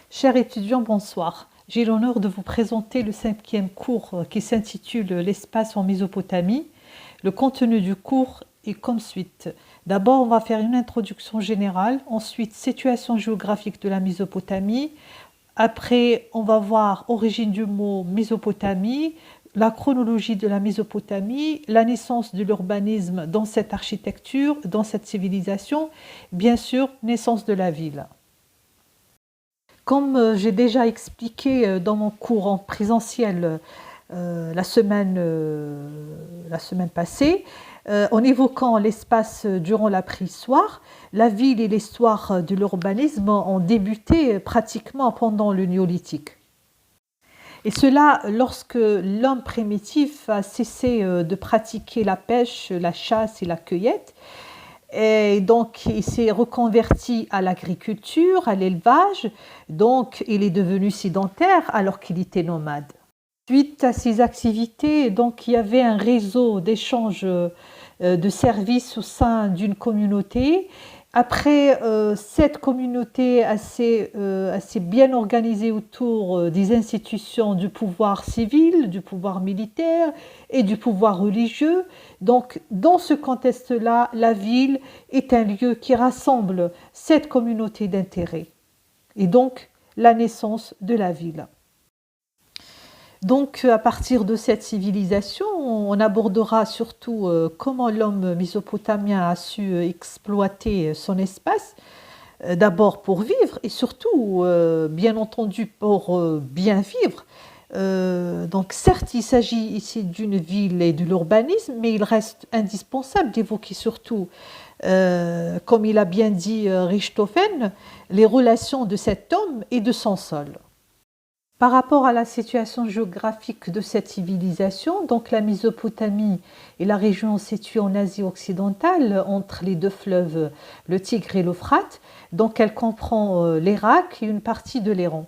Chers étudiants, bonsoir. J'ai l'honneur de vous présenter le 5e cours qui s'intitule L'espace en Mésopotamie. Le contenu du cours est comme suite. D'abord, on va faire une introduction générale, ensuite situation géographique de la Mésopotamie. Après, on va voir origine du mot Mésopotamie, la chronologie de la Mésopotamie, la naissance de l'urbanisme dans cette architecture, dans cette civilisation, bien sûr, naissance de la ville. Comme j'ai déjà expliqué dans mon cours en présentiel la semaine passée, en évoquant l'espace durant la préhistoire, la ville et l'histoire de l'urbanisme ont débuté pratiquement pendant le néolithique. Et cela lorsque l'homme primitif a cessé de pratiquer la pêche, la chasse et la cueillette. Et donc, il s'est reconverti à l'agriculture, à l'élevage. Donc, il est devenu sédentaire alors qu'il était nomade. Suite à ces activités, donc, il y avait un réseau d'échange de services au sein d'une communauté. Après, cette communauté assez bien organisée autour des institutions du pouvoir civil, du pouvoir militaire et du pouvoir religieux. Donc, dans ce contexte-là, la ville est un lieu qui rassemble cette communauté d'intérêts. Et donc, la naissance de la ville. Donc, à partir de cette civilisation, on abordera surtout comment l'homme mésopotamien a su exploiter son espace, d'abord pour vivre et surtout, bien entendu, pour bien vivre. Donc, certes, il s'agit ici d'une ville et de l'urbanisme, mais il reste indispensable d'évoquer surtout, comme il a bien dit Richthofen, les relations de cet homme et de son sol. Par rapport à la situation géographique de cette civilisation, donc la Mésopotamie est la région située en Asie occidentale entre les deux fleuves, le Tigre et l'Euphrate, donc elle comprend l'Irak et une partie de l'Iran.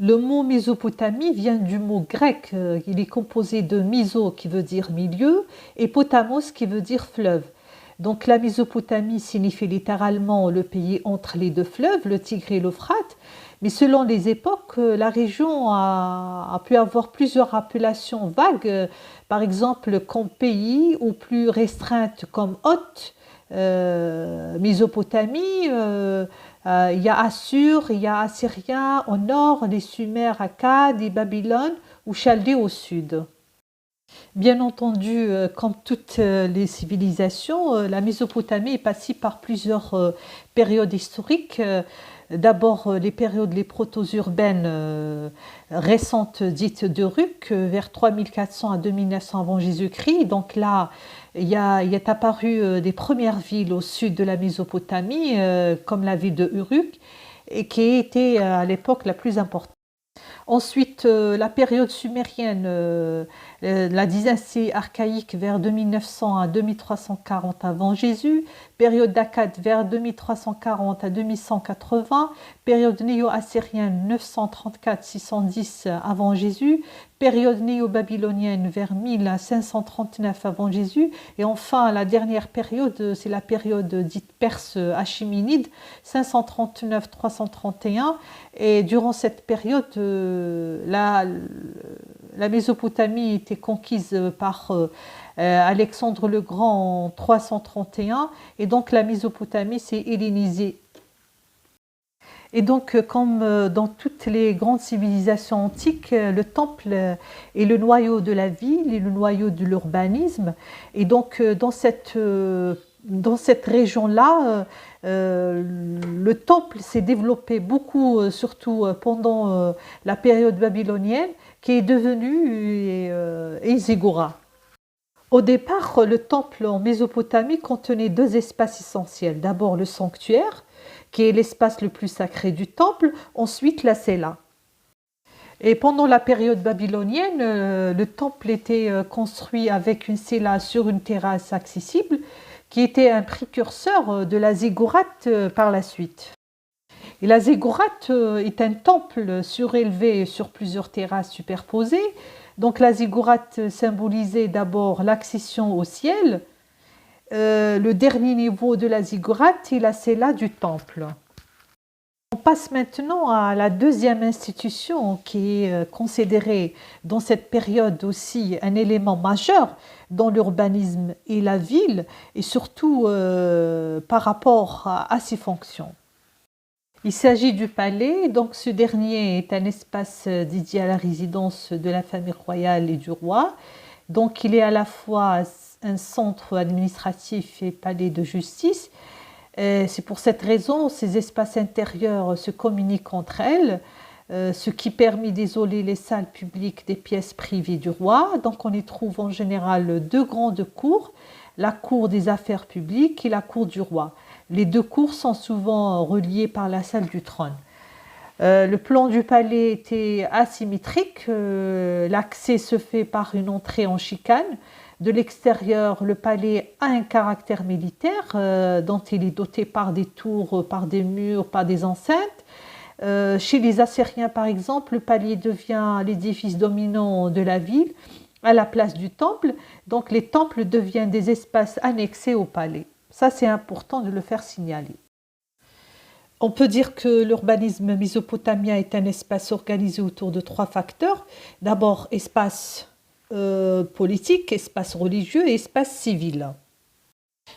Le mot Mésopotamie vient du mot grec, il est composé de méso qui veut dire milieu et potamos qui veut dire fleuve. Donc la Mésopotamie signifie littéralement le pays entre les deux fleuves, le Tigre et l'Euphrate. Mais selon les époques, la région a pu avoir plusieurs appellations vagues, par exemple comme pays ou plus restreintes comme Haute Mésopotamie. Il y a Assur, il y a Assyrien au nord, les Sumères, Akkad et Babylone ou Chaldée au sud. Bien entendu, comme toutes les civilisations, la Mésopotamie est passée par plusieurs périodes historiques. D'abord, les périodes les proto-urbaines récentes dites d'Uruk, vers 3400 à 2900 avant Jésus-Christ. Donc là, il est apparu des premières villes au sud de la Mésopotamie, comme la ville de Uruk, et qui était à l'époque la plus importante. Ensuite, la période sumérienne, la dynastie archaïque vers 2900 à 2340 avant Jésus, période d'Akkad vers 2340 à 2180, période néo-assyrienne 934-610 avant Jésus, période néo-babylonienne vers 1539 avant Jésus, et enfin la dernière période, c'est la période dite perse hachéménide, 539-331, et durant cette période, la Mésopotamie était conquise par Alexandre le Grand en 331 et donc la Mésopotamie s'est hellénisée. Et donc, comme dans toutes les grandes civilisations antiques, le temple est le noyau de la ville et le noyau de l'urbanisme. Et donc, dans cette région-là, le temple s'est développé beaucoup, surtout pendant la période babylonienne, qui est devenue un ziggorat. Au départ, le temple en Mésopotamie contenait deux espaces essentiels. D'abord le sanctuaire, qui est l'espace le plus sacré du temple, ensuite la cella. Et pendant la période babylonienne, le temple était construit avec une cella sur une terrasse accessible, qui était un précurseur de la ziggourate par la suite. Et la ziggourate est un temple surélevé sur plusieurs terrasses superposées. Donc la ziggourate symbolisait d'abord l'accession au ciel. Le dernier niveau de la ziggourate est la cella du temple. passe maintenant à la deuxième institution qui est considérée dans cette période aussi un élément majeur dans l'urbanisme et la ville, et surtout par rapport à ses fonctions. Il s'agit du palais, donc ce dernier est un espace dédié à la résidence de la famille royale et du roi. Donc il est à la fois un centre administratif et palais de justice. C'est pour cette raison que ces espaces intérieurs se communiquent entre elles, ce qui permet d'isoler les salles publiques des pièces privées du roi. Donc on y trouve en général deux grandes cours, la cour des affaires publiques et la cour du roi. Les deux cours sont souvent reliées par la salle du trône. Le plan du palais était asymétrique. L'accès se fait par une entrée en chicane. De l'extérieur, le palais a un caractère militaire dont il est doté par des tours, par des murs, par des enceintes. Chez les Assyriens, par exemple, le palais devient l'édifice dominant de la ville à la place du temple. Donc les temples deviennent des espaces annexés au palais. Ça, c'est important de le faire signaler. On peut dire que l'urbanisme mésopotamien est un espace organisé autour de trois facteurs. D'abord, espace politique, espace religieux et espace civil.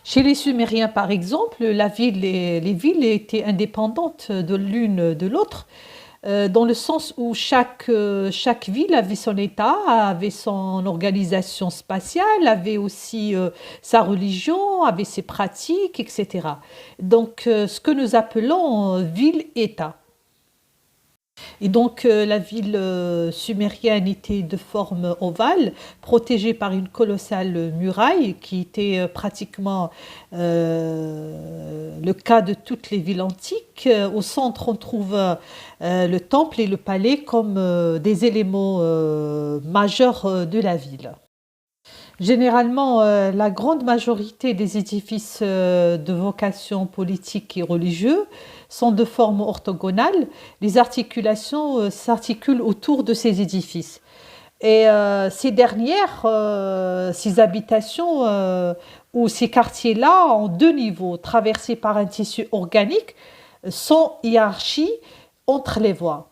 Chez les Sumériens, par exemple, les villes étaient indépendantes de l'une de l'autre, dans le sens où chaque ville avait son état, avait son organisation spatiale, avait aussi sa religion, avait ses pratiques, etc. Donc, ce que nous appelons ville-état. Et donc, la ville sumérienne était de forme ovale, protégée par une colossale muraille qui était pratiquement le cas de toutes les villes antiques. Au centre, on trouve le temple et le palais comme des éléments majeurs de la ville. Généralement, la grande majorité des édifices de vocation politique et religieux sont de forme orthogonale. Les articulations s'articulent autour de ces édifices. Et ces dernières, ces habitations ou ces quartiers-là, en deux niveaux, traversés par un tissu organique, sans hiérarchie entre les voies.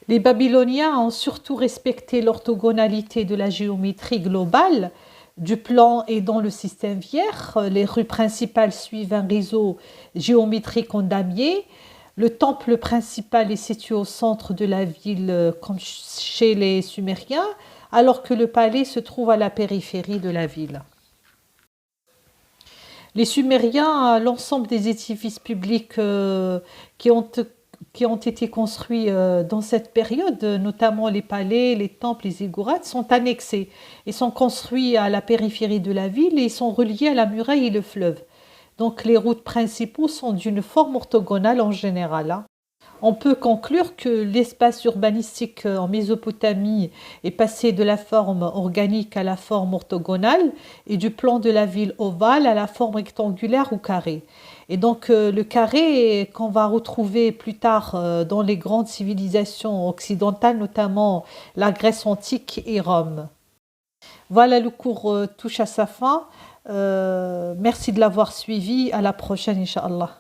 Les Babyloniens ont surtout respecté l'orthogonalité de la géométrie globale du plan et dans le système vierre. Les rues principales suivent un réseau géométrique en damier. Le temple principal est situé au centre de la ville, comme chez les Sumériens, alors que le palais se trouve à la périphérie de la ville. Les Sumériens, l'ensemble des édifices publics qui ont été construits dans cette période, notamment les palais, les temples, les ziggourats, sont annexés et sont construits à la périphérie de la ville et sont reliés à la muraille et le fleuve. Donc les routes principaux sont d'une forme orthogonale en général. On peut conclure que l'espace urbanistique en Mésopotamie est passé de la forme organique à la forme orthogonale et du plan de la ville ovale à la forme rectangulaire ou carrée. Et donc le carré qu'on va retrouver plus tard dans les grandes civilisations occidentales, notamment la Grèce antique et Rome. Voilà, le cours touche à sa fin. Merci de l'avoir suivi. À la prochaine, Inch'Allah.